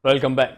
Welcome back.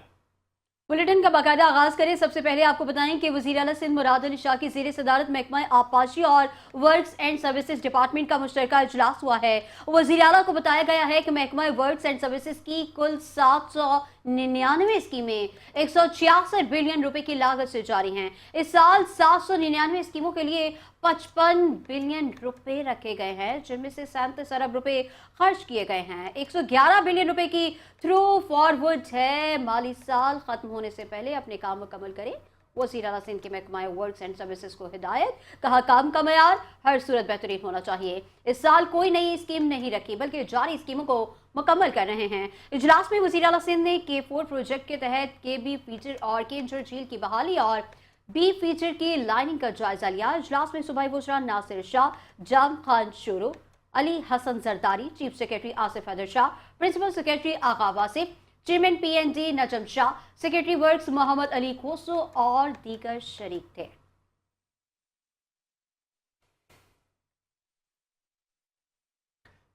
Bulletin का बाकायदा आगाज करें। सबसे पहले आपको बताएं कि वज़ीर आला सिंध मुराद अली शाह की ज़ेर सदारत महकमा आबपाशी और वर्क्स एंड सर्विसेज डिपार्टमेंट का मुश्तरका इजलास हुआ है। वज़ीर आला को बताया गया है कि महकमा वर्क्स एंड सर्विसेज की कुल 799 स्कीमें 166 बिलियन रुपए की लागत से जारी हैं। इस साल 799 स्कीमों के लिए 55 बिलियन रुपए रखे गए हैं, जिनमें से 37 अरब रुपए खर्च किए गए हैं। 111 बिलियन रुपए की थ्रू फॉरवर्ड है। माली साल खत्म होने से पहले अपने काम मुकम्मल करें। वज़ीर आला सिंध के महकमा वर्क्स एंड सर्विसेज को हिदायत, कहा काम का मयार हर सूरत बेहतरीन होना चाहिए। इस साल कोई नई स्कीम नहीं रखी बल्कि जारी स्कीमों को मुकम्मल कर रहे हैं। इजलास में वज़ीर आला सिंध ने K4 प्रोजेक्ट के तहत KB फीचर और केंजर झील की बहाली और B फीचर की लाइनिंग का जायजा लिया। इजलास में सूबाई वज़रा Nasir Shah, Jam Khan Shoro, Ali Hasan Zardari, chief secretary Asif Haider Shah, principal secretary Agha Wasif, chairman PND Najam Shah, secretary works Mohammad Ali Khoso और दीगर शरीक थे।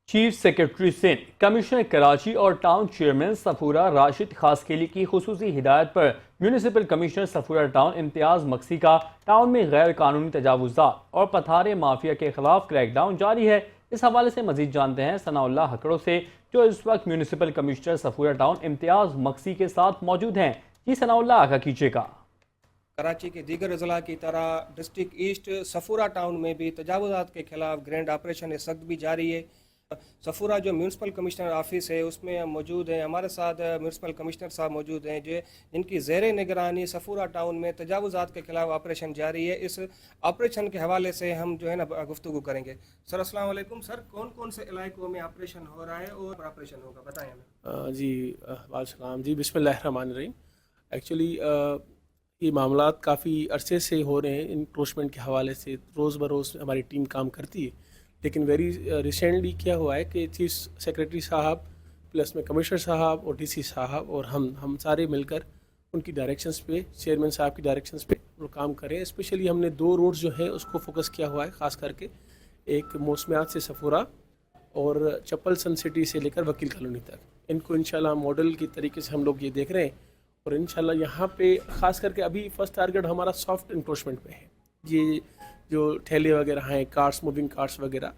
Chief secretary Sindh, commissioner Karachi और टाउन चेयरमैन सफूरा राशिद खासकेली की खुसूसी हिदायत पर municipal commissioner Safoora town Imtiaz Maksi का टाउन में गैर कानूनी तजावुज़ात और पथारे माफिया के खिलाफ क्रैकडाउन जारी है। इस हवाले से मजीद जानते हैं सनाउल्लाह हकड़ो से, जो इस वक्त municipal commissioner Safoora town Imtiaz Maksi के साथ मौजूद हैं। जी सनाउल्लाह, आगा कीजिएगा। कराची के दीगर अजला की तरह डिस्ट्रिक्ट ईस्ट सफूरा टाउन में भी तजावुज़ात के खिलाफ ग्रैंड ऑपरेशन इस वक्त भी जारी है। सफूरा जो म्यूनसिपल कमिश्नर ऑफिस है उसमें हम मौजूद हैं। हमारे साथ म्यूनसिपल कमिश्नर साहब मौजूद हैं जो जिनकी ज़ेर निगरानी सफूरा टाउन में तजावुज़ात के खिलाफ ऑपरेशन जारी है। इस ऑपरेशन के हवाले से हम जो है ना गुफ्तगू करेंगे। सर अस्सलाम वालेकुम। सर, कौन कौन से इलाकों में ऑपरेशन हो रहा है और ऑपरेशन होगा, बताएं हमें। जी वालेकुम जी, बिस्मिल्लाहिर्रहमानिर्रहीम। एक्चुअली ये मामला काफ़ी अरसे से हो रहे हैं। इंक्रोचमेंट के हवाले से रोज़ बरोज़ हमारी टीम काम करती है, लेकिन वेरी रिसेंटली क्या हुआ है कि चीफ सेक्रेटरी साहब प्लस में कमिश्नर साहब और DC साहब और हम सारे मिलकर उनकी डायरेक्शंस पे, चेयरमैन साहब की डायरेक्शंस पे वो काम करें। स्पेशली हमने 2 रोड्स जो हैं उसको फोकस किया हुआ है, ख़ास करके एक मौसमियात से सफूरा और चप्पल सन सिटी से लेकर वकील कॉलोनी तक। इनको इंशाल्लाह मॉडल की तरीके से हम लोग ये देख रहे हैं और इंशाल्लाह यहाँ पे ख़ास करके अभी फर्स्ट टारगेट हमारा सॉफ्ट इंक्रोचमेंट पे है। ये जो ठेले वगैरह हैं, कार्स, मूविंग कार्स वगैरह,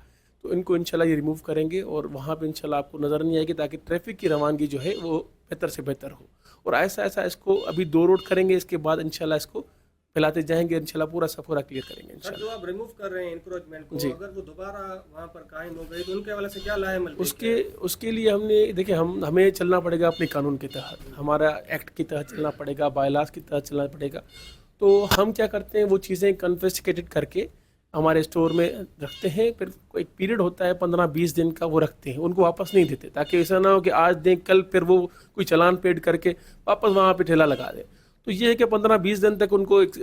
तो इनको इंशाल्लाह ये रिमूव करेंगे और वहाँ पे इंशाल्लाह आपको नज़र नहीं आएगी, ताकि ट्रैफिक की रवानगी जो है वो बेहतर से बेहतर हो। और ऐसा इसको अभी 2 रोड करेंगे, इसके बाद इंशाल्लाह इसको फैलाते जाएंगे, इंशाल्लाह पूरा सफूरा क्लियर करेंगे इंशाल्लाह। जो आप रिमूव कर रहे हैं इंक्रोचमेंट को, अगर वो दोबारा वहाँ पर कायम हो गई तो उनके हवाले से क्या लाए मिल उसके लिए हमने देखिए हमें चलना पड़ेगा अपने कानून के तहत, हमारा एक्ट के तहत चलना पड़ेगा, बायलास के तहत चलना पड़ेगा। तो हम क्या करते हैं, वो चीज़ें कन्फिस्केटेड करके हमारे स्टोर में रखते हैं। फिर एक पीरियड होता है 15-20 दिन का, वो रखते हैं, उनको वापस नहीं देते, ताकि ऐसा ना हो कि आज दें कल फिर वो कोई चालान पेड करके वापस वहाँ पे ठेला लगा दे। तो ये है कि 15-20 दिन तक उनको एक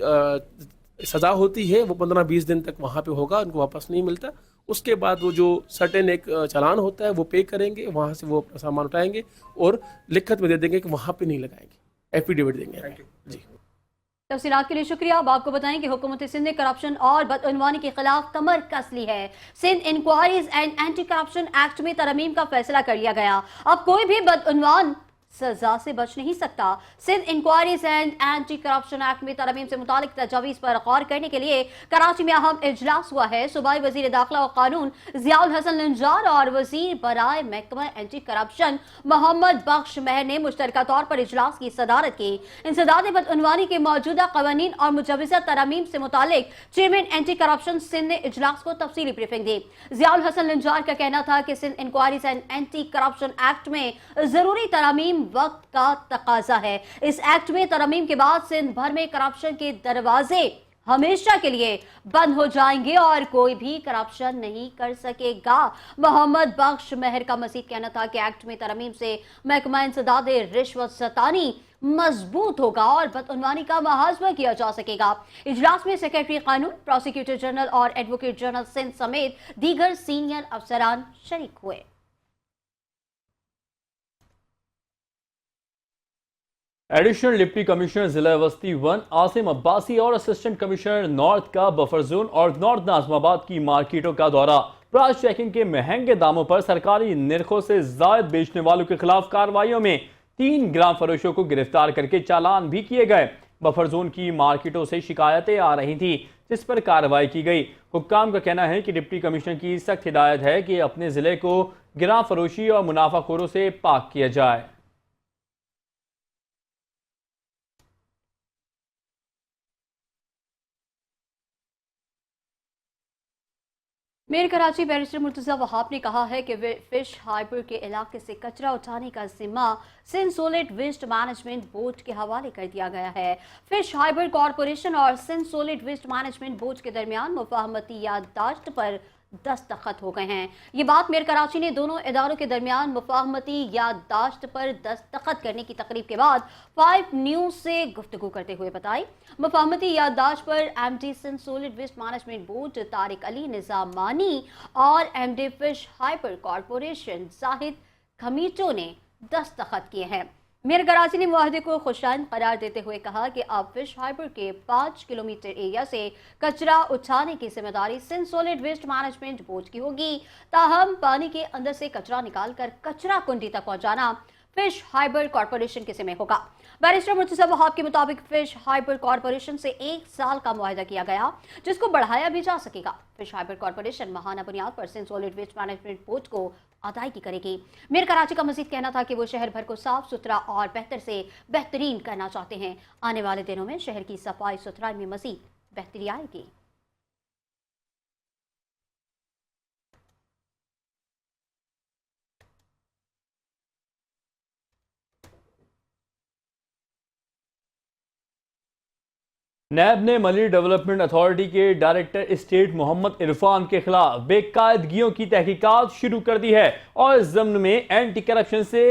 सज़ा होती है, वो 15-20 दिन तक वहाँ पे होगा, उनको वापस नहीं मिलता। उसके बाद वो जो सर्टेन एक चालान होता है वो पे करेंगे, वहाँ से वो अपना सामान उठाएंगे और लिखत में दे देंगे कि वहाँ पे नहीं लगाएंगे, एफिडेविट देंगे। जी, तफसीलात के लिए शुक्रिया। अब आपको बताएं कि हुकूमत सिंध ने करप्शन और बदअनवानी के खिलाफ कमर कस ली है। Sindh inquiries and anti corruption act में तरमीम का फैसला कर लिया गया। अब कोई भी बदअनवान सजा से बच नहीं सकता। Sindh inquiries and anti corruption act में तरमीम से मुतालिक तजावीज़ पर गौर करने के लिए कराची में अहम इजलास हुआ है। सूबाई वजीर दाखिला और कानून ज़ियाउल हसन लंजार और वजीर बराए महकमा एंटी करप्शन मोहम्मद बख्श महर ने मुश्तरका तौर पर इजलास की सदारत की। इंसदाद बदअनवानी के मौजूदा कवानीन और मुजवज़ा तरमीम से मुतालिक चेयरमैन एंटी करप्शन सिंध ने इजलास को तफसीली ब्रीफिंग दी। ज़ियाउल हसन लंजार का कहना था कि Sindh inquiries and anti corruption act में ज़रूरी तरमीम वक्त का तकाजा है। इस एक्ट में तरमीम के बाद सिंध भर में करप्शन के दरवाजे हमेशा के लिए बंद हो जाएंगे और कोई भी करप्शन नहीं कर सकेगा। मोहम्मद बख्श महर का मजीद कहना था कि एक्ट में तरमीम से महकमा इंसदाद रिश्वत सतानी मजबूत होगा और बदअनवानी का मुहासबा किया जा सकेगा। इजलास में सेक्रेटरी कानून, प्रोसिक्यूटर जनरल और एडवोकेट जनरल सिंध समेत दीगर सीनियर अफसरान शरीक हुए। एडिशनल डिप्टी कमिश्नर जिला वस्ती 1 आसिम अब्बासी और असिस्टेंट कमिश्नर नॉर्थ का बफर जोन और नॉर्थ नाजमाबाद की मार्केटों का दौरा। प्राइस चेकिंग के महंगे दामों पर सरकारी निर्खों से जायद बेचने वालों के खिलाफ कार्रवाइयों में 3 ग्राम फरोशों को गिरफ्तार करके चालान भी किए गए। बफर जोन की मार्केटों से शिकायतें आ रही थी, जिस पर कार्रवाई की गई। हुक्काम का कहना है कि डिप्टी कमिश्नर की सख्त हिदायत है कि अपने जिले को गिरां फरोशी और मुनाफाखोरों से पाक किया जाए। मेयर कराची बैरिस्टर मुर्तजा वहाब ने कहा है कि फिश हार्बर के इलाके से कचरा उठाने का जिम्मा Sindh solid waste management board के हवाले कर दिया गया है। फिश हार्बर कॉरपोरेशन और Sindh solid waste management board के दरमियान मुफाहमती याददाश्त पर दस्तखत हो गए हैं। ये बात मेयर कराची ने दोनों इदारों के दरमियान मुफाहमती याददाश्त पर दस्तखत करने की तकरीब के बाद 5 न्यूज से गुफ्तगू करते हुए बताई। मुफाहमती याददाश्त पर MD Sindh solid waste management board Tariq Ali Nizamani और MD fish hyper corporation Zahid Khamicho ने दस्तखत किए हैं। मेयर कराची ने मुआहदे को खुशाइन करार देते हुए कहा कि अब फिश हाइपर के 5 किलोमीटर एरिया से कचरा उठाने की जिम्मेदारी Sindh solid waste management board की होगी। ताहम पानी के अंदर से कचरा निकालकर कचरा कुंडी तक पहुंचाना फिश हाइबर कॉरपोरेशन के जिम्मे होगा। बैरिस्टर मुर्तजा वहाब के मुताबिक फिश हाइबर कॉरपोरेशन से 1 साल का मुआहदा किया गया, जिसको बढ़ाया भी जा सकेगा। फिश हाइबर कॉरपोरेशन माहाना बुनियाद पर Sindh solid waste management board को अदायगी करेगी। मेयर कराची का मजीद कहना था कि वो शहर भर को साफ सुथरा और बेहतर से बेहतरीन करना चाहते हैं। आने वाले दिनों में शहर की सफाई सुथराई में मजीद बेहतरी आएगी। नैब ने मली डेवलपमेंट अथॉरिटी के डायरेक्टर स्टेट मोहम्मद इरफान के खिलाफ बेकायदगियों की तहकीकात शुरू कर दी है और इस ज़म्न में एंटी करप्शन से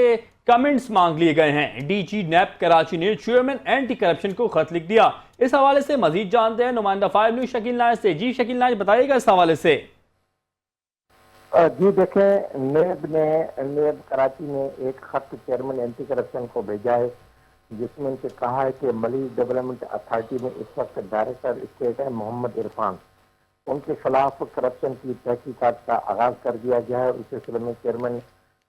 कमेंट्स मांग लिए गए हैं। डीजी नैब कराची ने चेयरमैन एंटी करप्शन को खत लिख दिया। इस हवाले से मजीद जानते हैं नुमाइंदा 5 न्यूज़ शकील नाज से। जी शकील नाज, बताइएगा इस हवाले से। जी देखें, नेब कराची ने एक खत चेयरमैन एंटी करप्शन को भेजा है, जिसमें उनसे कहा है कि मली डेवलपमेंट अथॉरिटी में इस वक्त डायरेक्टर स्टेट है मोहम्मद इरफान, उनके खिलाफ करप्शन की तहकीकात का आगाज कर दिया गया है। उस सिलसिले में चेयरमैन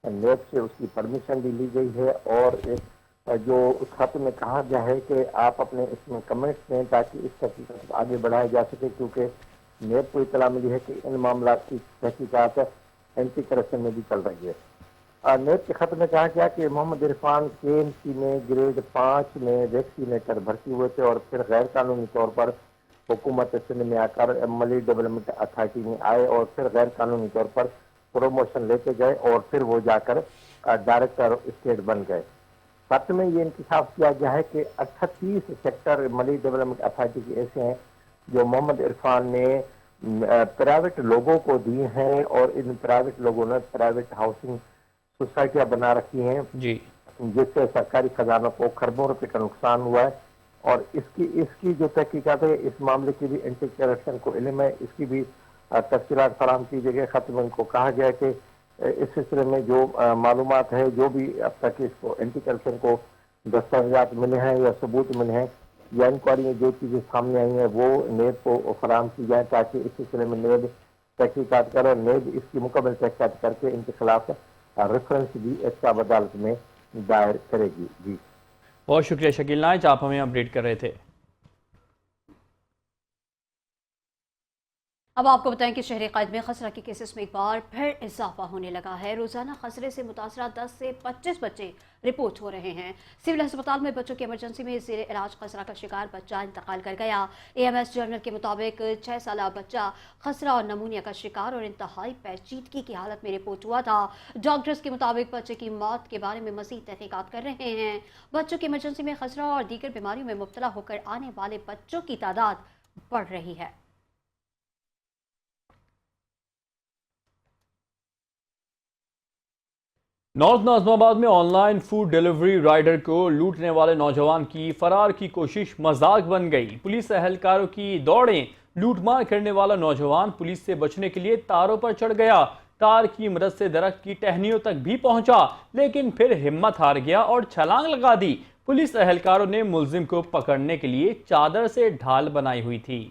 नेब से उसकी परमिशन भी ली गई है और एक जो उस खत में कहा गया है कि आप अपने इसमें कमेंट्स दें ताकि इस तहकीकात को आगे बढ़ाया जा सके, क्योंकि नेब को इतला मिली है कि इन मामला की तहकीकात एंटी करप्शन में भी चल रही है। नेब के खत में कहा गया कि मोहम्मद इरफान KMC में ग्रेड 5 में वैक्सीनेटर भर्ती हुए थे और फिर गैर कानूनी तौर पर हुकूमत सिंध में आकर मली डेवलपमेंट अथॉरिटी में आए और फिर गैर कानूनी तौर पर प्रमोशन लेके गए और फिर वो जाकर डायरेक्टर स्टेट बन गए। खत में ये इंकशाफ किया गया है कि 38 सेक्टर मली डेवलपमेंट अथॉरिटी के ऐसे हैं जो मोहम्मद इरफान ने प्राइवेट लोगों को दिए हैं और इन प्राइवेट लोगों ने प्राइवेट हाउसिंग सोसाइटियां बना रखी हैं जी, जिससे सरकारी खजानों को खरबों रुपए का नुकसान हुआ है। और इसकी जो तहकीकात है, इस मामले की भी एंटी करप्शन को इल्म है, इसकी भी तफसीलात फराहम की गई। खत में उनको कहा गया कि इस सिलसिले में जो मालूमात है, जो भी अब तक इसको एंटी करप्शन को दस्तावेजात मिले हैं या सबूत मिले हैं या इंक्वायरी में जो चीज़ें सामने आई हैं, वो नेब को फराहम की जाए ताकि इस सिलसिले में नेब तहकीकात करे। नेब इसकी मुकम्मल तहकीकात करके इनके खिलाफ रेफरेंस भी एहतसाब अदालत में दायर करेगी। जी बहुत शुक्रिया शकील नाज, आप हमें अपडेट कर रहे थे। अब आपको बताएं कि शहर कैद में खसरा के केसेस में एक बार फिर इजाफा होने लगा है। रोजाना खसरे से मुतासरा 10 से 25 बच्चे रिपोर्ट हो रहे हैं। सिविल अस्पताल में बच्चों की इमरजेंसी में ज़ेर इलाज खसरा का शिकार बच्चा इंतकाल कर गया। AMS जर्नल के मुताबिक 6 साल बच्चा खसरा और नमूनिया का शिकार और इंतहाई पेचीदगी की हालत में रिपोर्ट हुआ था। डॉक्टर्स के मुताबिक बच्चे की मौत के बारे में मजीद तहकीकात कर रहे हैं। बच्चों की इमरजेंसी में खसरा और दीगर बीमारियों में मुब्तला होकर आने वाले बच्चों की तादाद बढ़ रही है। नॉर्थ नाज़िमाबाद में ऑनलाइन फूड डिलीवरी राइडर को लूटने वाले नौजवान की फरार की कोशिश मजाक बन गई। पुलिस एहलकारों की दौड़ें, लूटमार करने वाला नौजवान पुलिस से बचने के लिए तारों पर चढ़ गया। तार की मदद से दरख्त की टहनियों तक भी पहुंचा, लेकिन फिर हिम्मत हार गया और छलांग लगा दी। पुलिस एहलकारों ने मुलजिम को पकड़ने के लिए चादर से ढाल बनाई हुई थी।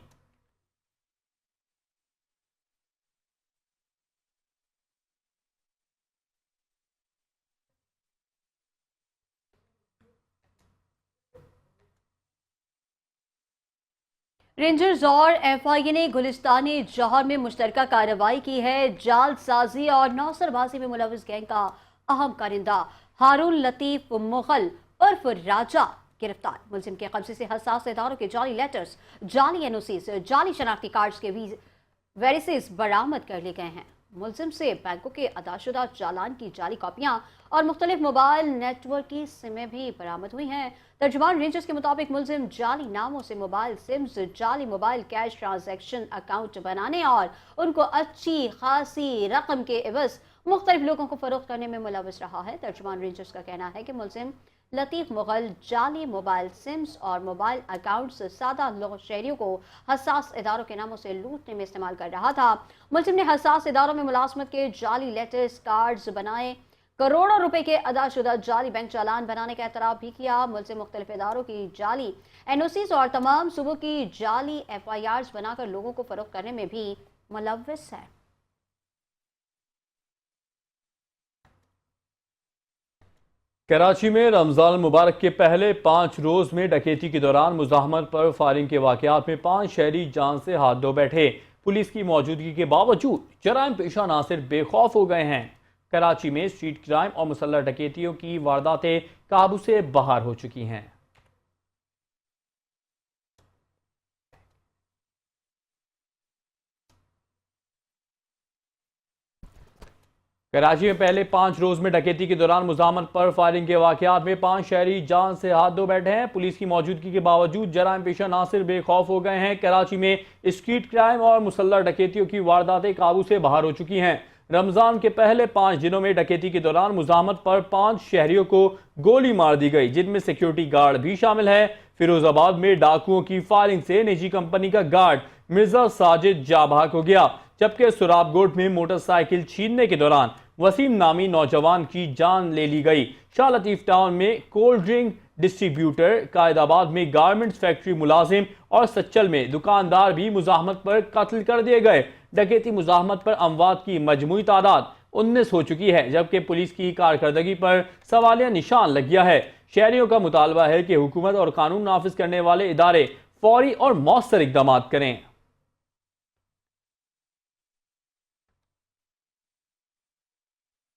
रेंजर्स और एफआईए ने गुलिस्तानी जौहर में मुश्तरका कार्रवाई की है। जालसाजी और नौसरबाजी में मुलविस गैंग का अहम कारिंदा हारून लतीफ मुगल उर्फ राजा गिरफ्तार। मुलजिम के कब्जे से हसास इदारों के जाली लेटर्स, जाली एनओसीज, जाली शनाख्ती कार्ड्स के वेरिसेस बरामद कर लिए गए हैं। मुलजिम से बैंकों के अदाशुदा चालान की जाली कॉपियां और मुख्तलिफ मोबाइल नेटवर्क की सिमें भी बरामद हुई हैं। तर्जुमान रेंजर्स के मुताबिक मुलजिम जाली नामों से मोबाइल सिम्स, जाली मोबाइल कैश ट्रांजैक्शन अकाउंट बनाने और उनको अच्छी खासी रकम के एवज मुख्तलिफ लोगों को फरोख्त करने में मुलविस रहा है। तर्जुमान रेंजर्स का कहना है कि मुलजिम लतीफ मुगल जाली मोबाइल सिम्स और मोबाइल अकाउंट्स सादा लोग शहरियों को हसास इदारों के नामों से लूटने में इस्तेमाल कर रहा था। मुलजिम ने हसास इदारों में मुलाजमत के जाली लेटर्स, कार्ड्स बनाए, करोड़ों रुपए के अदाशुदा जाली बैंक चालान बनाने का एतराफ भी किया। मुलजिम मुख्तलिफ इदारों की जाली एनओसीज और तमाम सूबों की जाली एफआईआर्स बनाकर लोगों को फरोख्त करने में भी मुलव्विस है। कराची में रमजान मुबारक के पहले 5 रोज में डकैती के दौरान मुजाहमत पर फायरिंग के वाकयात में 5 शहरी जान से हाथ धो बैठे। पुलिस की मौजूदगी के बावजूद जराइम पेशा नासिर बेखौफ हो गए हैं। कराची में स्ट्रीट क्राइम और मुसल्लह डकैतियों की वारदातें काबू से बाहर हो चुकी हैं। कराची में पहले 5 रोज में डकैती के दौरान मुजाहमत पर फायरिंग के वाकयात में 5 शहरी जान से हाथ धो बैठे हैं। पुलिस की मौजूदगी के बावजूद जराइम पेशा नासिर बेखौफ हो गए हैं। कराची में स्ट्रीट क्राइम और मुसल्लह डकैतियों की वारदातें काबू से बाहर हो चुकी हैं। रमजान के पहले 5 दिनों में डकैती के दौरान मुजाहमत पर 5 शहरियों को गोली मार दी गई, जिनमें सिक्योरिटी गार्ड भी शामिल है। फिरोजाबाद में डाकुओं की फायरिंग से निजी कंपनी का गार्ड मिर्जा साजिद जाबाक हो गया, जबकि सुराबगोट में मोटरसाइकिल छीनने के दौरान वसीम नामी नौजवान की जान ले ली गई। शाह लतीफ टाउन में कोल्ड ड्रिंक डिस्ट्रीब्यूटर, कायदाबाद में गारमेंट्स फैक्ट्री मुलाजिम और सच्चल में दुकानदार भी मुजाहमत पर कत्ल कर दिए गए। डकैती मुजाहमत पर अमवात की मजमूई तादाद 19 हो चुकी है, जबकि पुलिस की कारकर्दगी पर सवालिया निशान लग गया है। शहरियों का मुतालबा है कि हुकूमत और कानून नाफिज करने वाले इदारे फौरी और मौसर इकदाम करें।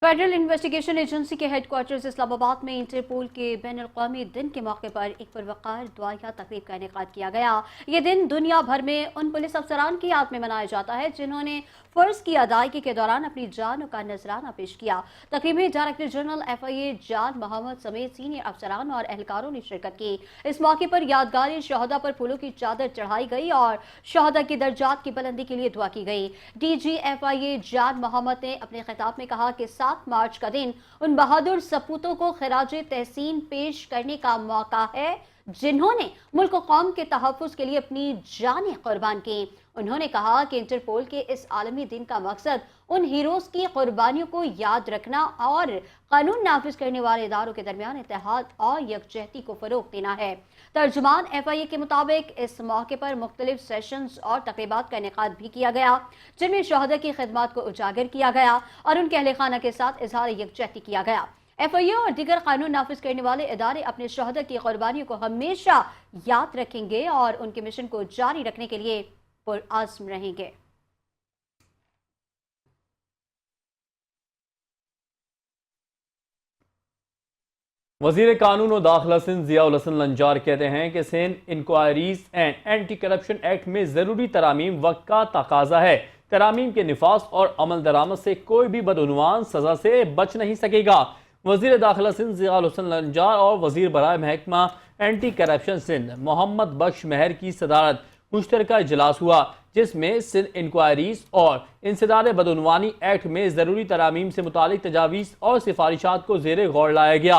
फेडरल इन्वेस्टिगेशन एजेंसी के हेडक्वार्टर्स इस्लामाबाद में इंटरपोल के बैन अवी दिन के मौके पर एक पुरवकार दुआया तकरीब का इनेकाद किया गया। ये दिन दुनिया भर में उन पुलिस अफसरान की याद में मनाया जाता है जिन्होंने फर्ज की अदायगी के दौरान अपनी जान का नजराना पेश किया। तकरीब में डायरेक्टर जनरल एफआईए जान मोहम्मद समेत सीनियर अफसरान और एहलकारों ने शिरकत की। इस मौके पर यादगारी शहदा पर फूलों की चादर चढ़ाई गई और शहदा की दर्जात की बुलंदी के लिए दुआ की गई। डीजी एफआईए जान मोहम्मद ने अपने खिताब में कहा कि 7 मार्च का दिन उन बहादुर सपूतों को खिराज तहसीन पेश करने का मौका है जिन्होंने मुल्क और कौम के तहफ़्फ़ुज़ के लिए अपनी जानें कुर्बान की। उन्होंने कहा कि इंटरपोल के इस आलमी दिन का मकसद उन हीरोज़ की कुर्बानियों को याद रखना और कानून नाफिज करने वाले इदारों के दरमियान इत्तेहाद और यकजहती को फ़रोग़ देना है। तर्जुमान एफआईए के मुताबिक इस मौके पर मुख्तलिफ सेशंस और तकरीबात का इनेकाद भी किया गया, जिनमें शहदा की खिदमत को उजागर किया गया और उनके अहले खाना के साथ इजहार यकजहती किया गया। एफआईए और दीगर कानून नाफिज करने वाले इदारे अपने शहदा की कुर्बानियों को हमेशा याद रखेंगे और उनके मिशन को जारी रखने के लिए पुरअज़्म रहेंगे। वज़ीर कानून और दाखिला सिंध ज़ियाउल हसन लंजार कहते हैं कि Sindh inquiries and anti corruption act में ज़रूरी तरामीम वक्त का तकाजा है। तरामीम के निफाज और अमल दरामद से कोई भी बदउनवान सज़ा से बच नहीं सकेगा। वज़ीर दाखिला सिंध ज़ियाउल हसन लंजार और वज़ीर बराए महकमा एंटी करप्शन सिंध मोहम्मद बख्श महर की सदारत मुश्तरका इजलास हुआ, जिसमें सिंध इंक्वायरीज और इंसदाद बदउनवानी एक्ट में ज़रूरी तरामीम से मुतालिक तजावीज़ और सिफारिशात को ज़ेरे गौर लाया गया।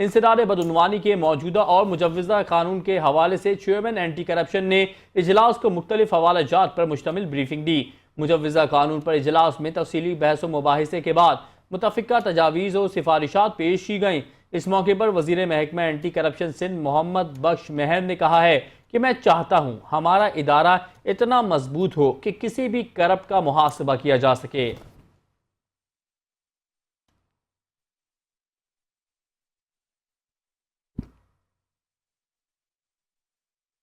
इंसदाद बदउनवानी के मौजूदा और मुजव्वज़ा कानून के हवाले से चेयरमैन एंटी करप्शन ने इजलास को मुख्तलिफ हवालाजात पर मुश्तमिल ब्रीफिंग दी। मुजव्वज़ा कानून पर इजलास में तफसीली बहस व मुबाहिसे के बाद मुतफ़िका तजावीज़ और सिफारिशात पेश की गईं। इस मौके पर वज़ीर महकमा एंटी करप्शन सिंध मोहम्मद बख्श महर ने कहा है कि मैं चाहता हूँ हमारा इदारा इतना मजबूत हो कि किसी भी करप्ट का मुहासबा किया जा सके।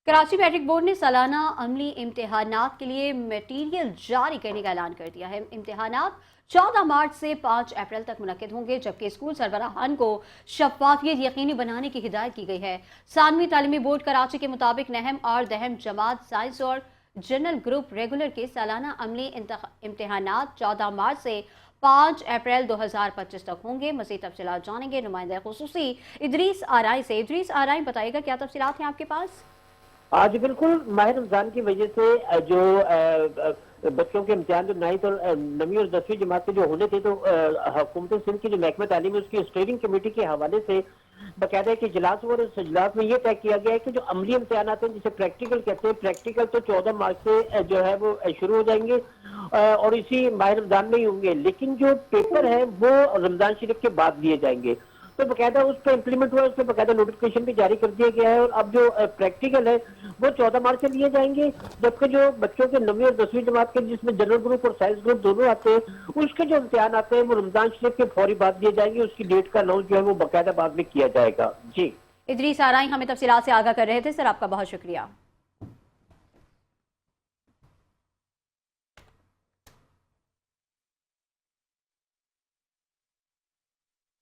कराची मैट्रिक बोर्ड ने सालाना अमली इम्तिहानात के लिए मटीरियल जारी करने का ऐलान कर दिया है। इम्तिहानात 14 मार्च से 5 अप्रैल तक मुनक्किद होंगे, जबकि स्कूल सरबराहान को शफाफियत यकीनी बनाने की हिदायत की गई है। सानवी तालीमी बोर्ड कराची के मुताबिक नहम और दहम जमात साइंस और जनरल ग्रुप रेगुलर के सालाना अमली इम्तिहानात 14 मार्च से 5 अप्रैल 2025 तक होंगे। मज़ीद तफसीलात जानेंगे नुमाइंदा खुसूसी इदरीस आराई से। इदरीस आराई बताइएगा क्या तफसीलात हैं आपके पास? आज बिल्कुल माह रमजान की वजह से जो बच्चों के इम्तिहान जो 9वीं और 9वीं और 10वीं जमात के जो होने थे, तो हुकूमत सिंध की जो महकमा तालीम है उसकी स्टीयरिंग कमेटी के हवाले से बाकायदा एक इजलास हुआ और इस इजलास में ये तय किया गया है कि जो अमली इम्तिहान हैं जिसे प्रैक्टिकल कहते हैं, प्रैक्टिकल तो 14 मार्च से जो है वो शुरू हो जाएंगे और इसी माह रमजान में ही होंगे, लेकिन जो पेपर है वो रमजान शरीफ के बाद लिए जाएंगे। तो बाकायदा उस पर इम्प्लीमेंट हुआ, उस पर बाकायदा नोटिफिकेशन भी जारी कर दिया गया है और अब जो प्रैक्टिकल है वो 14 मार्च से लिए जाएंगे, जबकि जो बच्चों के 9वीं और 10वीं जमात के जिसमें जनरल ग्रुप और साइंस ग्रुप दोनों आते हैं, उसके जो इम्तिहान आते हैं वो रमजान शरीफ के फौरी बाद दिए जाएंगे। उसकी डेट का अनाउंस जो है वो बाकायदा बाद में किया जाएगा। जी इदरीस आराई हमें तफसीलात से आगाह कर रहे थे सर, आपका बहुत शुक्रिया।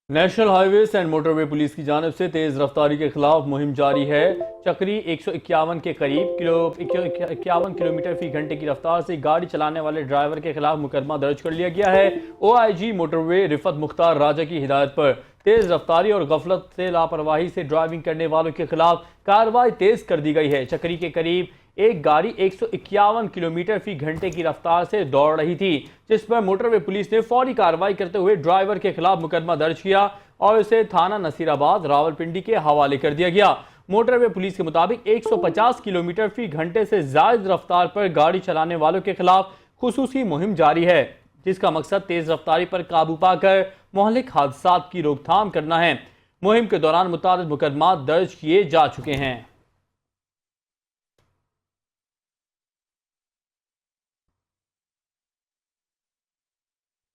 National highways and motorway police की जानिब से तेज रफ्तारी के खिलाफ मुहिम जारी है। चक्री 151 के करीब 51 किलोमीटर फी घंटे की रफ्तार से गाड़ी चलाने वाले ड्राइवर के खिलाफ मुकदमा दर्ज कर लिया गया है। OIG मोटरवे रिफत मुख्तार राजा की हिदायत पर तेज रफ्तारी और गफलत से लापरवाही से ड्राइविंग करने वालों के खिलाफ कार्रवाई तेज कर दी गई है। चक्री के करीब एक गाड़ी 151 किलोमीटर फी घंटे की रफ्तार से दौड़ रही थी, जिस पर मोटरवे पुलिस ने फौरी कार्रवाई करते हुए ड्राइवर के खिलाफ मुकदमा दर्ज किया और उसे थाना नसीराबाद रावलपिंडी के हवाले कर दिया गया। मोटरवे पुलिस के मुताबिक 150 किलोमीटर फी घंटे से ज्यादा रफ्तार पर गाड़ी चलाने वालों के खिलाफ खुसूसी मुहिम जारी है, जिसका मकसद तेज रफ्तारी पर काबू पाकर मोहलिक हादसात की रोकथाम करना है। मुहिम के दौरान मुताबिक मुकदमा दर्ज किए जा चुके हैं।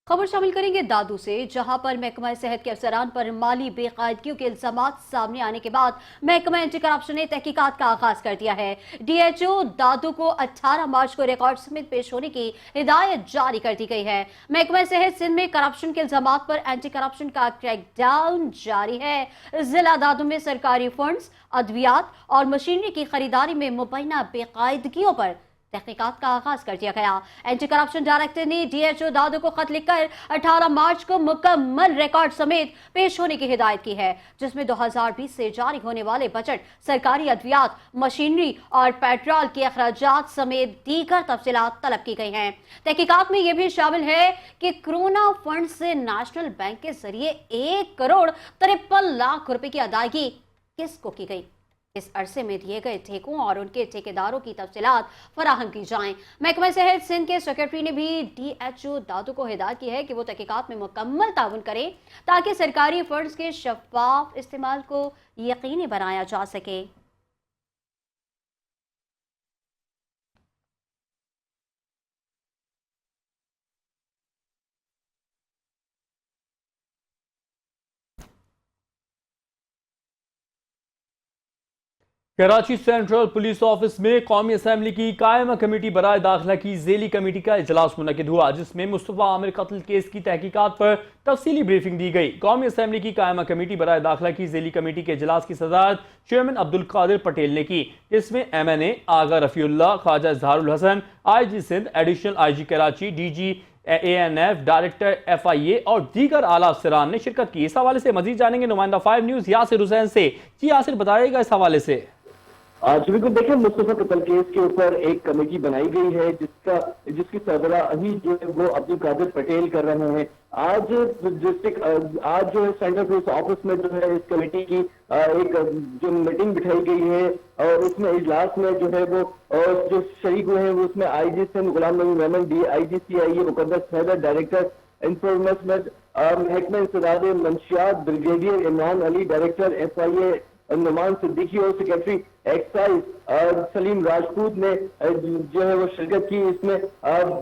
खबर शामिल करेंगे दादू से, जहां पर महकमा सेहत के अफसरान पर माली बेकायदगियों के इल्जामात सामने आने के बाद महकमा एंटी करप्शन ने तहकीकात का आगाज कर दिया है। DHO दादू को 18 मार्च को रिकॉर्ड समेत पेश होने की हिदायत जारी कर दी गई है। महकमा सेहत सिंध में करप्शन के इल्जामात पर एंटी करप्शन का क्रैकडाउन जारी है। जिला दादू में सरकारी फंड्स, अद्वियात और मशीनरी की खरीदारी में मुबैना बेकायदगियों पर तहकीकात का आगाज कर दिया गया। एंटी करप्शन डायरेक्टर ने DHO दादू को खत लिखकर 18 मार्च को मुकम्मल रिकॉर्ड समेत पेश होने की हिदायत की है, जिसमें 2020 से जारी होने वाले बजट, सरकारी अद्वियात, मशीनरी और पेट्रोल के अखराजात समेत दीगर तफसीलात तलब की गई हैं। तहकीकात में यह भी शामिल है कि कोरोना फंड से नेशनल बैंक के जरिए 1 करोड़ 53 लाख रुपए की अदायगी किसको की गई, इस अरसे में दिए गए ठेकों और उनके ठेकेदारों की तफसीलात फराहम की जाएं। महकमा सेहत सिंध के सेक्रेटरी ने भी DHO दादू को हिदायत की है कि वो तहकीकात में मुकम्मल ताउन करें ताकि सरकारी फंड्स के शफाफ इस्तेमाल को यकीनी बनाया जा सके। कराची सेंट्रल पुलिस ऑफिस में कौमी असम्बली की कायमा कमेटी बराए दाखिला की ज़ेली कमेटी का इजलास मुनक्किद हुआ, जिसमें मुस्तफ़ा आमिर कत्ल केस की तहकीकात पर तफसीली ब्रीफिंग दी गई। कौमी असम्बली की कायमा कमेटी बराए दाखिला की ज़ेली कमेटी के इजलास की सदारत चेयरमैन अब्दुल कादिर पटेल ने की, जिसमें MNA Agha Rafiullah, Khawaja Izharul Hasan, IG Sindh, additional IG Karachi, DG ANF, director FIA और दीगर आला अफसरान ने शिरकत की। इस हवाले से मजीद जानेंगे नुमाइंदा 5 न्यूज़ यासिर हुसैन से। जी यासिर, बताइएगा इस हवाले से। जी बिल्कुल, देखिए मुस्तफा कत्ल केस के ऊपर एक कमेटी बनाई गई है जिसकी सरबराही जो है वो अब्दुल कादिर पटेल कर रहे हैं। आज जो है सेंट्रल पुलिस ऑफिस में जो है इस कमेटी की एक जो मीटिंग बिठाई गई है और उसमें इजलास में जो है वो जो शरीक हुए हैं वो उसमें IG Sindh Ghulam Nabi Memon, DIG CIA Muqaddas Haider, director information महकमा इंसदाद मंशियात brigadier Imran Ali, director FIA Noman Siddiqui और सेक्रेटरी एक्साइज सलीम राजपूत ने जो है वो शिरकत की। इसमें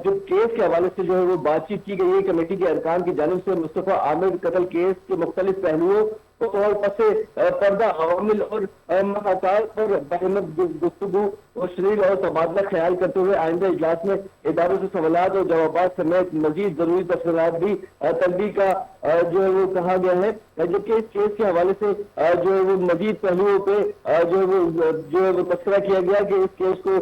जो केस के हवाले से जो है वो बातचीत की गई है। कमेटी के अरकान की जानिब से मुस्तफा आमिर कत्ल केस के मुख्तलिफ पहलुओं और पसे पर्दा अवामिल और मसाइल पर बहमत गुफ्तगू और शरीर और तबादला ख्याल करते हुए आइंदा इजलास में इदारों से सवालात और जवाब समेत मजीद जरूरी तफसीलात भी तलबी का जो है वो कहा गया है। जबकि इस केस के हवाले से जो है वो मजीद पहलुओं पे जो है वो तस्करा किया गया कि इस केस को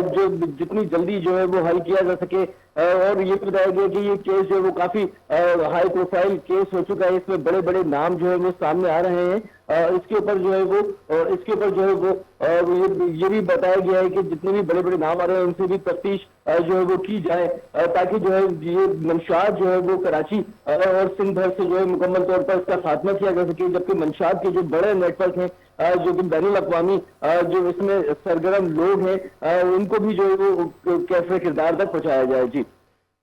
जो जितनी जल्दी जो है वो हल किया जा सके। और ये बताया गया कि ये केस जो है वो काफी हाई प्रोफाइल केस हो चुका है, इसमें बड़े बड़े नाम जो है वो सामने आ रहे हैं। इसके ऊपर जो है वो ये भी बताया गया है कि जितने भी बड़े बड़े नाम आ रहे हैं उनसे भी तफ्तीश जो है वो की जाए, ताकि जो है ये मंशात जो है वो कराची और सिंध भर से जो है मुकम्मल तौर पर इसका खात्मा किया जा सके। जबकि मंशात के जो बड़े नेटवर्क हैं जो कि बैनुल अक़वामी जो इसमें सरगर्म लोग हैं उनको भी जो है वो कैसे किरदार तक पहुंचाया जाए। जी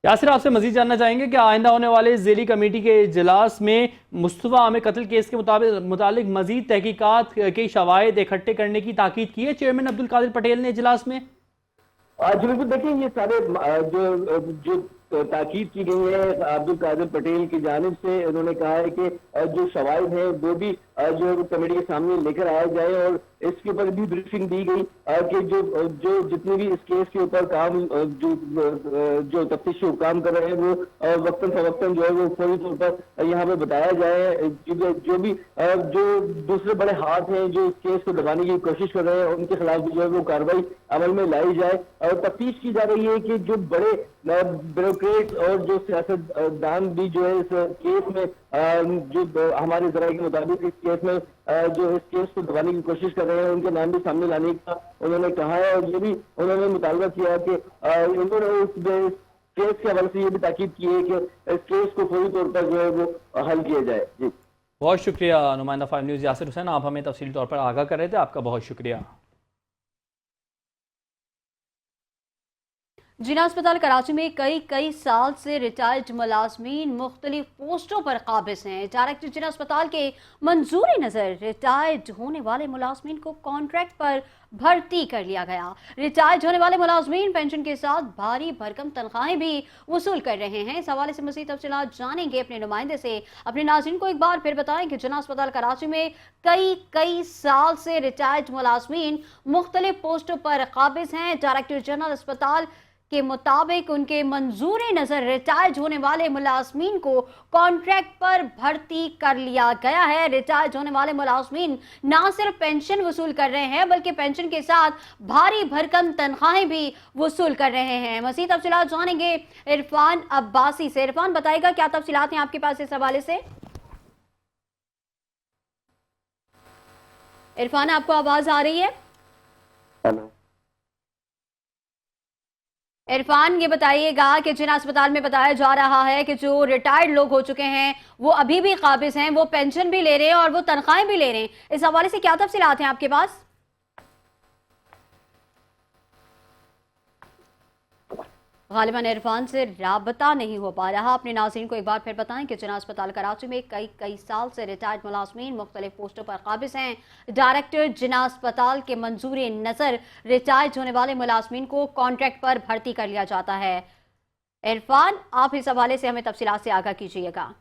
यासिर, आपसे मजीद जानना चाहेंगे कि आइंदा होने वाले ज़ेली कमेटी के इजलास में मुस्तफ़ा आमिर कत्ल केस के मुताबिक मजीद तहकीकात के शवाहिद इकट्ठे करने की ताकीद की है चेयरमैन अब्दुल कादिर पटेल ने इजलास में? जी बिल्कुल, देखिए ये सारे जो ताकीद की गई है अब्दुल कादिर पटेल की जानिब से, उन्होंने कहा है कि जो शवाहिद हैं वो भी जो है कमेटी के सामने लेकर आया जाए और इसके ऊपर भी ब्रीफिंग दी गई कि जो जितने भी इस केस के ऊपर काम जो तफ्तीशी काम कर रहे हैं वो वक्तन फवक्तन जो है वो फौरी तौर पर यहाँ पे बताया जाए। जो भी जो दूसरे बड़े हाथ हैं जो इस केस को दबाने की कोशिश कर रहे हैं उनके खिलाफ भी जो है वो कार्रवाई अमल में लाई जाए। और तफ्तीश की जा रही है कि जो बड़े ब्यूरोक्रेट और जो सियासतदान भी जो है इस केस में जो हमारे जराये के मुताबिक इस केस में जो इस केस को दबाने की कोशिश कर रहे हैं उनके नाम भी सामने लाने का उन्होंने कहा है। और ये भी उन्होंने मुतालबा किया कि उन्होंने इस केस के हवाले से ये भी ताकीद की है कि इस केस को फौरी तौर पर जो है वो हल किया जाए। जी बहुत शुक्रिया नुमाइंदा 5 न्यूज़ यासिर हुसैन, आप हमें तफसीली तौर पर आगाह कर रहे थे, आपका बहुत शुक्रिया। जिला अस्पताल कराची में कई साल से रिटायर्ड मुलाजमीन मुख्तलिफ पोस्टों पर काबिज हैं। डायरेक्टर जिला अस्पताल के मंजूरी नज़र रिटायर्ड होने वाले मुलाजमीन को कॉन्ट्रैक्ट पर भर्ती कर लिया गया। रिटायर्ड होने वाले मुलाजमीन पेंशन के साथ भारी भरकम तनख्वाहें भी वसूल कर रहे हैं। इस हवाले से मज़ीद तफसीलात जानेंगे अपने नुमाइंदे से। अपने नाज़रीन को एक बार फिर बताएं कि जिला अस्पताल कराची में कई साल से रिटायर्ड मुलाजमीन मुख्तलिफ पोस्टों पर काबिज हैं। डायरेक्टर जनरल अस्पताल के मुताबिक उनके मंजूरी नजर रिटायर्ड होने वाले मुलाजमीन को कॉन्ट्रैक्ट पर भर्ती कर लिया गया है। रिटायर्ड होने वाले मुलाजमीन ना सिर्फ पेंशन वसूल कर रहे हैं बल्कि पेंशन के साथ भारी भरकम तनख्वाहें भी वसूल कर रहे हैं। मज़ीद तफसीलात जानेंगे इरफान अब्बासी से। इरफान, बताइएगा क्या तफसीलात हैं आपके पास इस हवाले से? इरफान, आपको आवाज आ रही है? हेलो इरफान, ये बताइएगा कि जिला अस्पताल में बताया जा रहा है कि जो रिटायर्ड लोग हो चुके हैं वो अभी भी काबिज हैं, वो पेंशन भी ले रहे हैं और वो तनख्वाहें भी ले रहे हैं। इस हवाले से क्या तफसीलात हैं आपके पास? गालिबन इरफान से राबता नहीं हो पा रहा। अपने नाज़रीन को एक बार फिर बताएं कि जिला अस्पताल कराची में कई साल से रिटायर्ड मुलाजमीन मुख्तलिफ पोस्टों पर काबिज हैं। डायरेक्टर जिला अस्पताल के मंजूरी नज़र रिटायर्ड होने वाले मुलाजमीन को कॉन्ट्रैक्ट पर भर्ती कर लिया जाता है। इरफान, आप इस हवाले से हमें तफसीलात से आगाह कीजिएगा।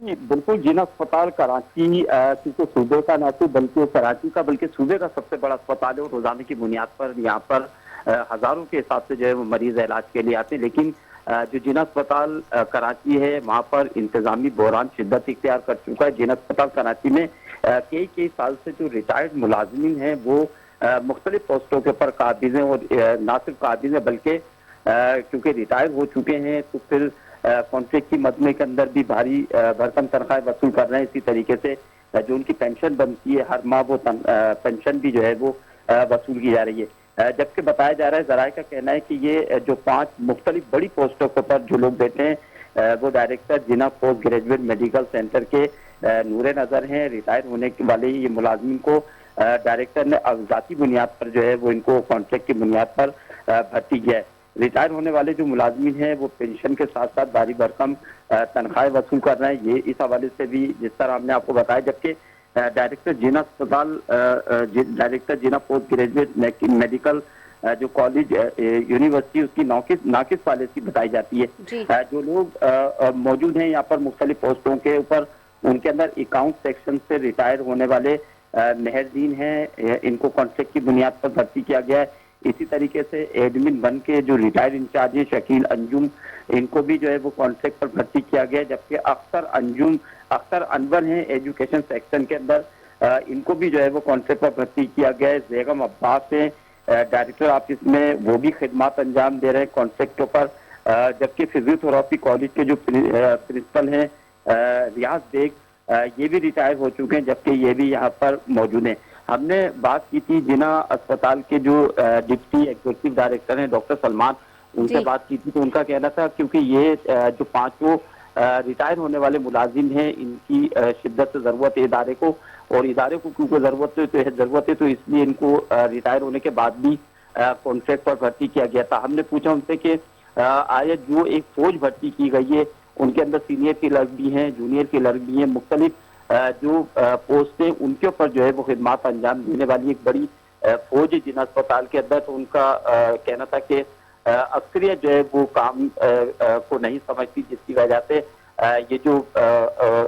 बिल्कुल, जिला अस्पताल कराची क्योंकि सूबे का न सिर्फ बल्कि कराची का बल्कि सूबे का सबसे बड़ा अस्पताल है और रोजाना की बुनियाद पर यहाँ पर हजारों के हिसाब से जो है वो मरीज इलाज के लिए आते हैं। लेकिन जो जिला अस्पताल कराची है वहाँ पर इंतजामी बहरान शिद्दत इख्तियार कर चुका है। जिला अस्पताल कराची में कई साल से जो रिटायर्ड मुलाजमीन हैं वो मुख्तलिफ पोस्टों के ऊपर काबिज हैं और ना सिर्फ काबिज हैं बल्कि क्योंकि रिटायर हो चुके हैं तो फिर कॉन्ट्रैक्ट की मजमे के अंदर भी भारी भरकम तनख्वाहें वसूल कर रहे हैं। इसी तरीके से जो उनकी पेंशन बनती है हर माह वो पेंशन भी जो है वो वसूल की जा रही है। जबकि बताया जा रहा है, जराये का कहना है कि ये जो 5 मुख्तलिफ बड़ी पोस्टों पर जो लोग बैठे हैं वो डायरेक्टर जिला पोस्ट ग्रेजुएट मेडिकल सेंटर के नूरे नज़र हैं। रिटायर होने के वाले ये मुलाजमीन को डायरेक्टर ने ज़ाती बुनियाद पर जो है वो इनको कॉन्ट्रैक्ट की बुनियाद पर भर्ती किया है। रिटायर होने वाले जो मुलाजमीन हैं वो पेंशन के साथ साथ भारी भरकम तनख्वाहें वसूल कर रहे हैं। ये इस हवाले से भी जिस तरह हमने आपको बताया, जबकि डायरेक्टर जिला अस्पताल डायरेक्टर जिला पोस्ट ग्रेजुएट मेडिकल जो कॉलेज यूनिवर्सिटी उसकी नाकिस पॉलिसी बताई जाती है। जो लोग मौजूद हैं यहाँ पर मुख्तलिफ पोस्टों के ऊपर उनके अंदर अकाउंट सेक्शन से रिटायर होने वाले मेहरदीन हैं, इनको कॉन्ट्रैक्ट की बुनियाद पर भर्ती किया गया है। इसी तरीके से एडमिन बन के जो रिटायर्ड इंचार्ज है शकील अंजुम, इनको भी जो है वो कॉन्ट्रैक्ट पर भर्ती किया गया है। जबकि अख्तर अनवर हैं एजुकेशन सेक्शन के अंदर, इनको भी जो है वो कॉन्ट्रैक्ट पर भर्ती किया गया है। बेगम अब्बास हैं डायरेक्टर ऑफिस में, वो भी खिदमत अंजाम दे रहे हैं कॉन्ट्रैक्टों पर। जबकि फिजियोथेरेपी कॉलेज के जो प्रिंसिपल हैं रियाज बेग, ये भी रिटायर हो चुके हैं, जबकि ये भी यहाँ पर मौजूद हैं। हमने बात की थी जिना अस्पताल के जो डिप्टी एग्जीक्यूटिव डायरेक्टर हैं डॉक्टर सलमान, उनसे बात की थी तो उनका कहना था क्योंकि ये जो पांचों रिटायर होने वाले मुलाजिम हैं, इनकी शिद्दत से जरूरत है इदारे को, और इदारे को क्योंकि जरूरत है तो इसलिए इनको रिटायर होने के बाद भी कॉन्ट्रैक्ट पर भर्ती किया गया था। हमने पूछा उनसे कि आया जो एक फौज भर्ती की गई है उनके अंदर सीनियर क्लर्क भी हैं, जूनियर क्लर्क भी हैं, मुख्तलिफ जो पोस्ट है उनके ऊपर जो है वो खिदमत अंजाम देने वाली एक बड़ी फौज है जिना अस्पताल के अंदर। तो उनका कहना था कि अक्सरियत जो है वो काम को नहीं समझती, जिसकी वजह से ये जो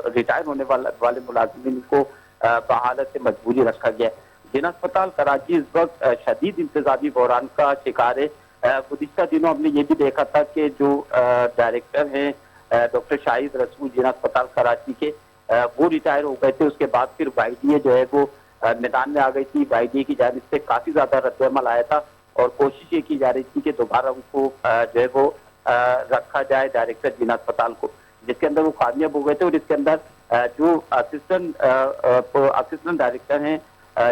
रिटायर होने वाले मुलाजिमीन को बहालत से मजबूरी रखा गया है। जिना अस्पताल कराची इस वक्त शदीद इंतजामी बहरान का शिकार है। गुज़िश्ता दिनों हमने ये भी देखा था कि जो डायरेक्टर हैं डॉक्टर शाहिद रसूल जिना अस्पताल कराची के, वो रिटायर हो गए थे। उसके बाद फिर वाईडीए जो है वो मैदान में आ गई थी। वाईडीए की जानिब से काफी ज्यादा रद्द-ए-अमल आया था और कोशिश ये की जा रही थी कि दोबारा उनको जो है वो रखा जाए डायरेक्टर जिना अस्पताल को, जिसके अंदर वो कामयाब हो गए थे। और इसके अंदर जो असिस्टेंट डायरेक्टर हैं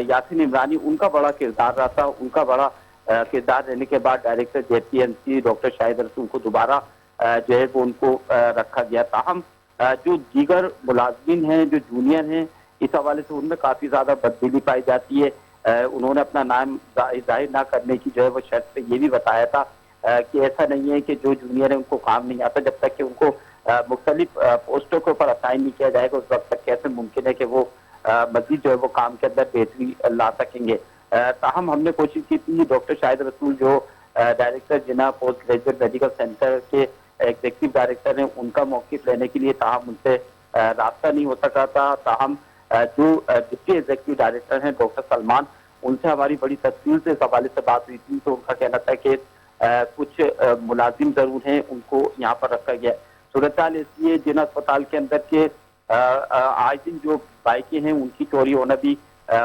यासिन इमरानी, उनका बड़ा किरदार रहा था। उनका बड़ा किरदार रहने के बाद डायरेक्टर जेपीएमसी डॉक्टर शाहिद रसूल को दोबारा जो है वो उनको रखा गया। ताहम जो दीगर मुलाजमीन हैं जो जूनियर हैं, इस हवाले से उनमें काफी ज्यादा बददिली पाई जाती है। उन्होंने अपना नाम जाहिर ना करने की जो है वो शर्त पे ये भी बताया था कि ऐसा नहीं है कि जो जूनियर है उनको काम नहीं आता, जब तक कि उनको मुख्तलिफ पोस्टों के ऊपर असाइन नहीं किया जाएगा उस वक्त तक कैसे मुमकिन है कि वो मजीद जो है वो काम के अंदर बेहतरी ला सकेंगे। ताहम हमने कोशिश की थी डॉक्टर शाहिद रसूल जो डायरेक्टर जिना पोस्ट ग्रेजुएट मेडिकल सेंटर के एग्जीक्यूटिव डायरेक्टर हैं, उनका मौक़िफ़ लेने के लिए, ताहम उनसे रास्ता नहीं हो सका था। ताहम जो डिप्टी एग्जीक्यूटिव डायरेक्टर हैं डॉक्टर सलमान, उनसे हमारी बड़ी तफसील से इस हवाले से बात हुई थी। तो उनका कहना था कि कुछ मुलाजिम जरूर हैं, उनको यहाँ पर रखा गया। सूरत हाल इसलिए जिना अस्पताल के अंदर के आज दिन जो बाइकें हैं उनकी चोरी होना भी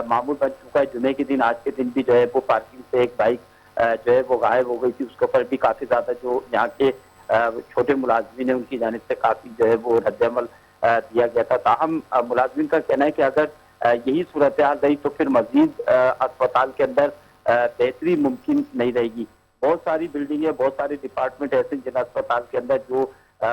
मामूल बन चुका है। जुमे के दिन, आज के दिन भी जो है वो पार्किंग से एक बाइक जो है वो गायब हो गई थी। उसके ऊपर भी काफी ज्यादा जो यहाँ के छोटे मुलाजमीन है उनकी जानिब से काफी जो है वो रद्द-ए-अमल दिया गया था। ताहम मुलाजमीन का कहना है कि अगर यही सूरत हाल रही तो फिर मजीद अस्पताल के अंदर बेहतरी मुमकिन नहीं रहेगी। बहुत सारी बिल्डिंगें, बहुत सारे डिपार्टमेंट ऐसे जिन अस्पताल के अंदर जो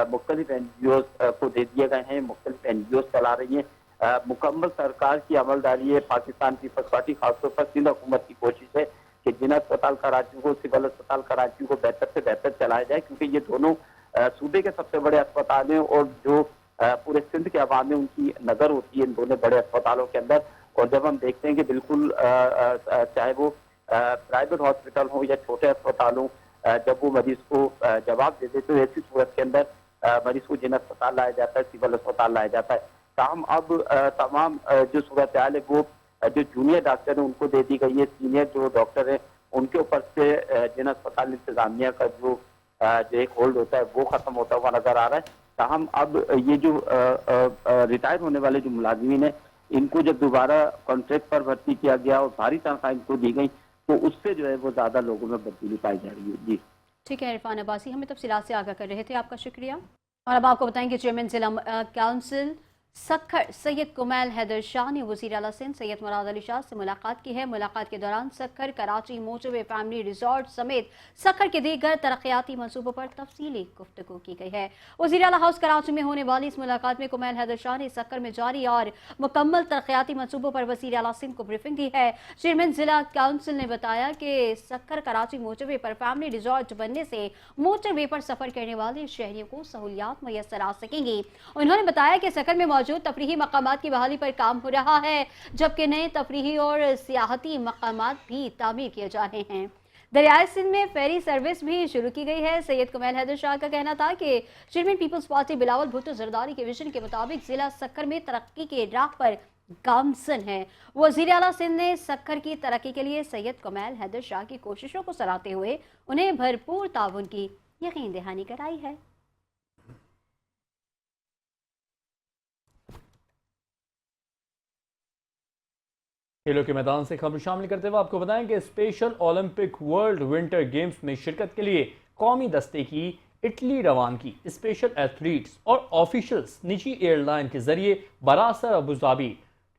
मुख्तलिफ एनजीओ को दे दिए गए हैं, मुख्तलिफ एनजीओ चला रही हैं। मुकम्मल सरकार की अमलदारी है। पाकिस्तान पीपल्स पार्टी खासतौर पर सिंध हुकूमत की कोशिश है कि जिना अस्पताल कराची को, सिविल अस्पताल कराची को बेहतर से बेहतर चलाया जाए, क्योंकि ये दोनों सूबे के सबसे बड़े अस्पताल हैं और जो पूरे सिंध के अवाम में उनकी नजर होती है इन दोनों बड़े अस्पतालों के अंदर। और जब हम देखते हैं कि बिल्कुल चाहे वो प्राइवेट हॉस्पिटल हो या छोटे अस्पताल हो, जब वो मरीज को जवाब दे देते तो ऐसी सूरत के अंदर मरीज को जिना अस्पताल लाया जाता है, सिविल अस्पताल लाया जाता है। ताहम अब तमाम जो सूरत हाल है वो जो जूनियर डॉक्टर है उनको दे दी गई है। सीनियर जो डॉक्टर है उनके ऊपर से जिना अस्पताल इंतजामिया का जो एक होल्ड होता है वो खत्म होता हुआ नजर आ रहा है। ताहम अब ये जो रिटायर होने वाले जो मुलाजिमीन है, इनको जब दोबारा कॉन्ट्रैक्ट पर भर्ती किया गया और भारी तनख्वाह इनको दी गई तो उससे जो है वो ज्यादा लोगों में बदली पाई जा रही है। जी ठीक है, इरफान अब्बासी हमें तफसीलात से आगाह कर रहे थे, आपका शुक्रिया। और अब आपको बताएंगे चेयरमैन जिला काउंसिल सक्खर सैयद कुमैल हैदर शाह ने वज़ीर आला सिंध सैयद मुराद अली शाह से मुलाकात की है। मुलाकात के दौरान Sukkur, Karachi, motorway family resort समेत सक्खर के दीगर तरक्याती मंसूबों पर तफसीली गुफ्तगू की गई है। वज़ीर आला हाउस कराची में होने वाली इस मुलाकात में कुमैल हैदर शाह ने सक्खर में जारी और मुकम्मल तरक्याती मंसूबों पर वज़ीर आला सिंध को ब्रीफिंग दी है। चेयरमैन जिला काउंसिल ने बताया कि सक्खर कराची मोटरवे पर फैमिली रिजॉर्ट बनने से मोटरवे पर सफर करने वाले शहरियों को सहूलियात मुयस्सर आ सकेंगी। उन्होंने बताया कि सक्खर में मौजूद तफरीही मकामात की बहाली पर काम हो रहा है, जबकि नए तफरीही और सियाहती मकामात भी तामीर किए जा रहे हैं। दरियाई सिंध में फेरी सर्विस भी शुरू की गई है। सैयद कुमैल हैदर शाह का कहना था कि chairman Peoples Party Bilawal Bhutto Zardari के विजन के मुताबिक जिला सक्कर में तरक्की के राह पर गामजन है। वजीर आला सिंध ने सक्कर की तरक्की के लिए सैयद कुमैल हैदर शाह की कोशिशों को सराहते हुए उन्हें भरपूर ताउन की यकीन दहानी कराई है। खेलों के मैदान से खबर शामिल करते हुए आपको बताएं कि special Olympic world winter games में शिरकत के लिए कौमी दस्ते की इटली रवानगी। स्पेशल एथलीट्स और ऑफिशियल्स निजी एयरलाइन के जरिए बरासर अबुधाबी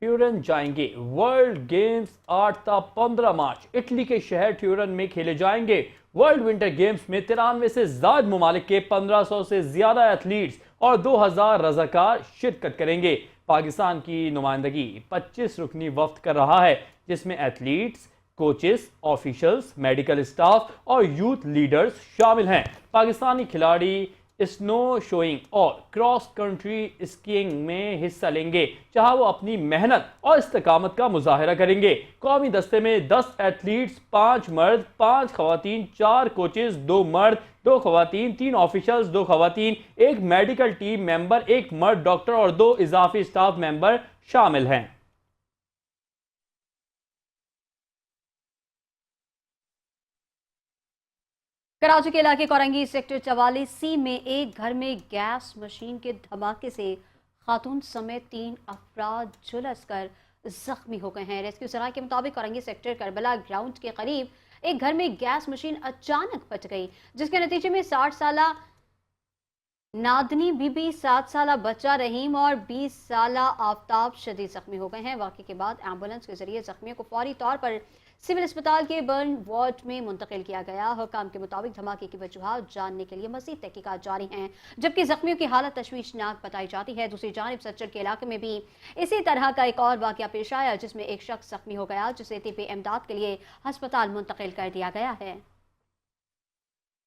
ट्यूरन जाएंगे। वर्ल्ड गेम्स 8 से 15 मार्च इटली के शहर ट्यूरन में खेले जाएंगे। वर्ल्ड विंटर गेम्स में 93 से ज्यादा ममालिक के 1500 से ज्यादा एथलीट्स और 2000 रजाकार शिरकत करेंगे। पाकिस्तान की नुमाइंदगी 25 रुकनी वफ्द कर रहा है, जिसमें athletes, coaches, officials, medical staff और यूथ लीडर्स शामिल हैं। पाकिस्तानी खिलाड़ी स्नो शोइंग और क्रॉस कंट्री स्कीइंग में हिस्सा लेंगे, जहां वो अपनी मेहनत और इस्तकामत का मुजाहरा करेंगे। कौमी दस्ते में 10 एथलीट्स, 5 मर्द, 5 खवातीन, 4 कोचेस, 2 मर्द, 2 खवातीन, 3 ऑफिशियल्स, 2 खवातीन, 1 मेडिकल टीम मेंबर, 1 मर्द डॉक्टर और 2 इजाफी स्टाफ मेंबर शामिल हैं। कराची के इलाके कोरंगी सेक्टर 44C में एक घर में गैस मशीन के धमाके से खातून समेत 3 अफराद झुलसकर जख्मी हो गए हैं। रेस्क्यू सराय के मुताबिक कोरंगी सेक्टर करबला ग्राउंड के करीब एक घर में गैस मशीन अचानक फट गई, जिसके नतीजे में 60 साला नादनी बीबी, 7 साला बच्चा रहीम और 20 साला आफ्ताब शदीद जख्मी हो गए हैं। वाक़े के बाद एम्बुलेंस के जरिए जख्मियों को फौरी तौर पर सिविल अस्पताल के बर्न वार्ड में मुंतकिल किया गया। हुकाम के मुताबिक धमाके की वजूहात जानने के लिए मज़ीद तहकीकात जारी हैं, जबकि जख्मियों की हालत तशवीशनाक बताई जाती है। दूसरी जानिब सच्चर के इलाके में भी इसी तरह का एक और वाक़या पेश आया, जिसमें एक शख्स जख्मी हो गया, जिसे तिब्बी इमदाद के लिए अस्पताल मुंतकिल कर दिया गया है।